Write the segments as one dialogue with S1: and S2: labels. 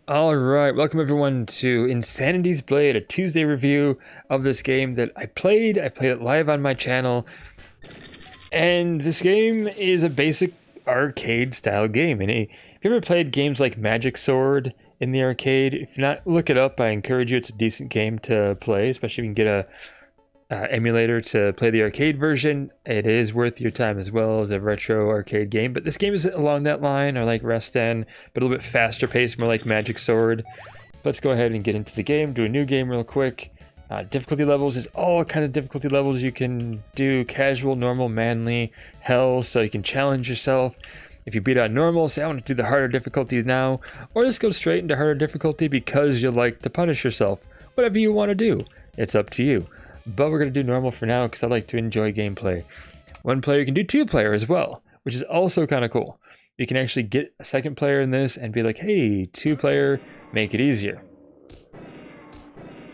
S1: All right, welcome everyone to Insanity's Blade, a Tuesday review of this game that I played. I played it live on my channel, and this game is a basic arcade-style game. And if you ever played games like Magic Sword in the arcade, if not, look it up. I encourage you. It's a decent game to play, especially if you can get a emulator to play the arcade version. It is worth your time as well as a retro arcade game, but this game is along that line, or like Resten, but a little bit faster paced, more like Magic Sword. Let's go ahead and get into the game, do a new game real quick. Difficulty levels is all kind of difficulty levels you can do: casual, normal, manly, hell, so you can challenge yourself. If you beat on normal, say I want to do the harder difficulty now, or just go straight into harder difficulty because you like to punish yourself. Whatever you want to do, it's up to you. But we're going to do normal for now because I like to enjoy gameplay. One player can do two player as well, which is also kind of cool. You can actually get a second player in this and be like, hey, two player, make it easier.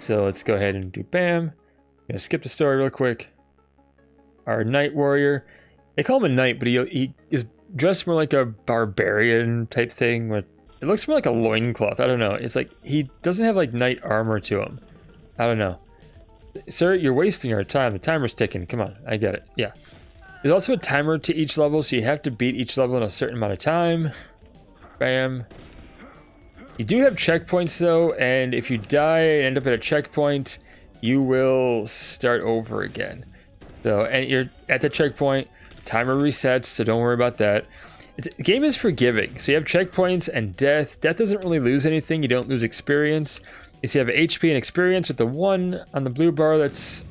S1: So let's go ahead and do bam. I'm going to skip the story real quick. Our knight warrior, they call him a knight, but he is dressed more like a barbarian type thing. With, it looks more like a loincloth. I don't know. It's like he doesn't have like knight armor to him. I don't know. Sir, you're wasting our time. The timer's ticking. Come on, I get it. Yeah. There's also a timer to each level, so you have to beat each level in a certain amount of time. Bam. You do have checkpoints, though, and if you die and end up at a checkpoint, you will start over again. So, and you're at the checkpoint, timer resets, so don't worry about that. The game is forgiving, so you have checkpoints and death. Death doesn't really lose anything. You don't lose experience. You have HP and experience with the 1 on the blue bar. That's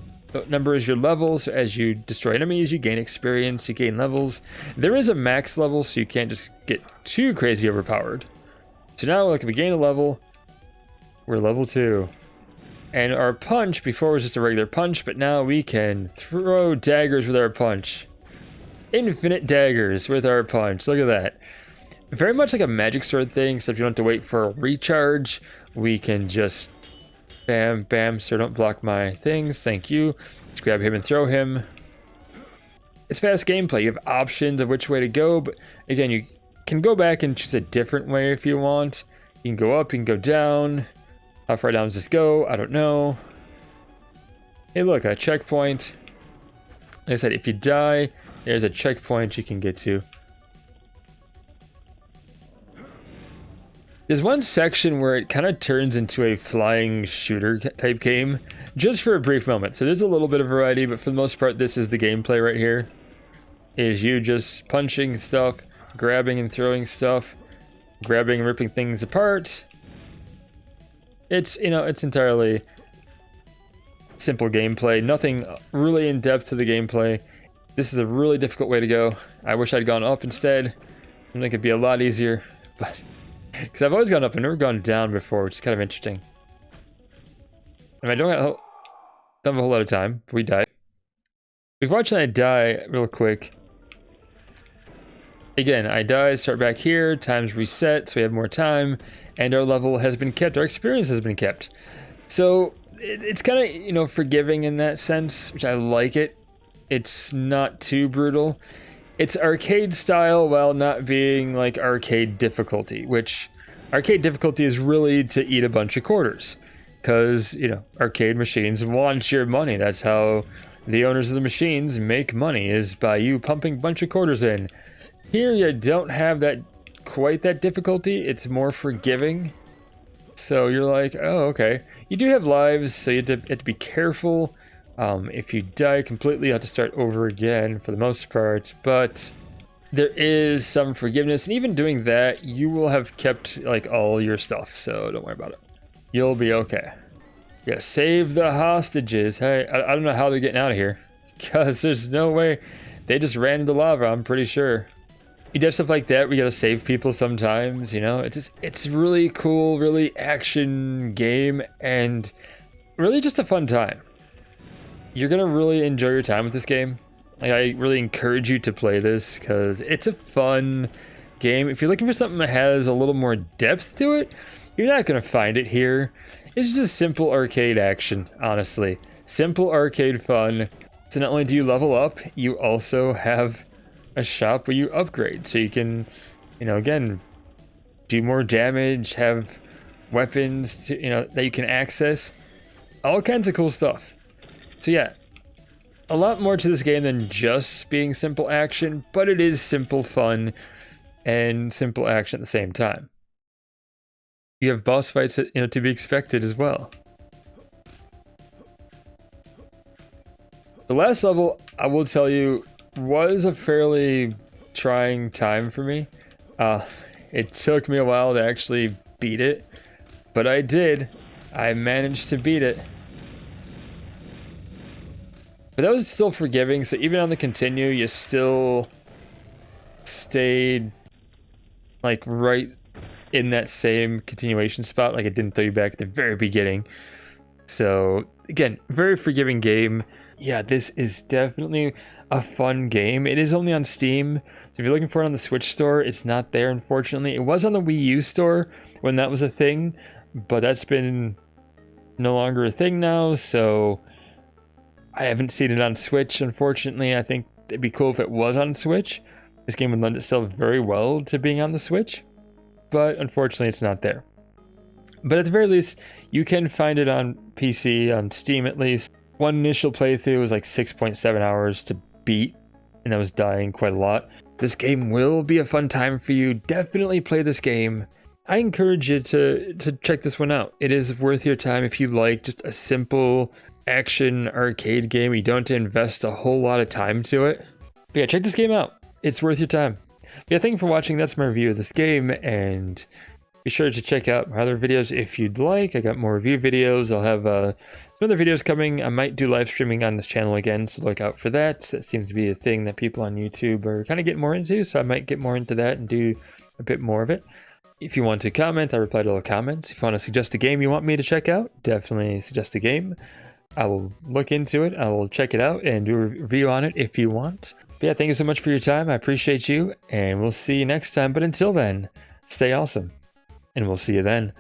S1: number is your levels. So as you destroy enemies, you gain experience, you gain levels. There is a max level, so you can't just get too crazy overpowered. So now, like, if we gain a level, we're level 2. And our punch before was just a regular punch, but now we can throw daggers with our punch. Infinite daggers with our punch. Look at that. Very much like a Magic Sword thing, except you don't have to wait for a recharge. We can just bam, bam, sir, don't block my things. Thank you. Let's grab him and throw him. It's fast gameplay. You have options of which way to go, but again, you can go back and choose a different way if you want. You can go up, you can go down. How far down does this go? I don't know. Hey, look, a checkpoint. Like I said, if you die, there's a checkpoint you can get to. There's one section where it kind of turns into a flying shooter type game, just for a brief moment. So there's a little bit of variety, but for the most part, this is the gameplay right here. Is you just punching stuff, grabbing and throwing stuff, grabbing and ripping things apart. It's, you know, it's entirely simple gameplay. Nothing really in depth to the gameplay. This is a really difficult way to go. I wish I'd gone up instead. I think it'd be a lot easier, but because I've always gone up and never gone down before, which is kind of interesting. And I don't have a whole lot of time. We die. Before I die real quick. Again, I die, start back here, time's reset, so we have more time, and our level has been kept, our experience has been kept. So it's kind of, you know, forgiving in that sense, which I like it. It's not too brutal. It's arcade style while not being like arcade difficulty, which arcade difficulty is really to eat a bunch of quarters. Because, you know, arcade machines want your money. That's how the owners of the machines make money, is by you pumping a bunch of quarters in. Here you don't have that quite that difficulty. It's more forgiving. So you're like, oh, okay. You do have lives, so you have to be careful. If you die completely, you have to start over again for the most part, but there is some forgiveness, and even doing that, you will have kept like all your stuff, so don't worry about it. You'll be okay. Yeah, save the hostages. Hey, I don't know how they're getting out of here, because there's no way. They just ran into lava, I'm pretty sure. You do stuff like that, we gotta save people sometimes, you know? It's really cool, really action game, and really just a fun time. You're gonna really enjoy your time with this game. Like, I really encourage you to play this because it's a fun game. If you're looking for something that has a little more depth to it, you're not gonna find it here. It's just simple arcade action, honestly. Simple arcade fun. So not only do you level up, you also have a shop where you upgrade. So you can, you know, again, do more damage, have weapons to, that you can access, all kinds of cool stuff. So yeah, a lot more to this game than just being simple action, but it is simple fun and simple action at the same time. You have boss fights that, to be expected as well. The last level, I will tell you, was a fairly trying time for me. It took me a while to actually beat it, but I did. I managed to beat it. But that was still forgiving, so even on the continue, you still stayed like right in that same continuation spot, like it didn't throw you back at the very beginning. So again, very forgiving game. Yeah, this is definitely a fun game. It is only on Steam, so if you're looking for it on the Switch store, it's not there, unfortunately. It was on the Wii U store when that was a thing, but that's been no longer a thing now, so I haven't seen it on Switch, unfortunately. I think it'd be cool if it was on Switch. This game would lend itself very well to being on the Switch, but unfortunately it's not there. But at the very least, you can find it on PC, on Steam at least. One initial playthrough was like 6.7 hours to beat, and I was dying quite a lot. This game will be a fun time for you. Definitely play this game. I encourage you to check this one out. It is worth your time if you like just a simple action arcade game. You don't have to invest a whole lot of time to it. But yeah, check this game out. It's worth your time. But yeah, thank you for watching. That's my review of this game, and be sure to check out my other videos if you'd like. I got more review videos. I'll have some other videos coming. I might do live streaming on this channel again, so look out for that. That seems to be a thing that people on YouTube are kind of getting more into, so I might get more into that and do a bit more of it. If you want to comment, I reply to all the comments. If you want to suggest a game you want me to check out, definitely suggest a game. I will look into it. I will check it out and do a review on it if you want. But yeah, thank you so much for your time. I appreciate you, and we'll see you next time. But until then, stay awesome. And we'll see you then.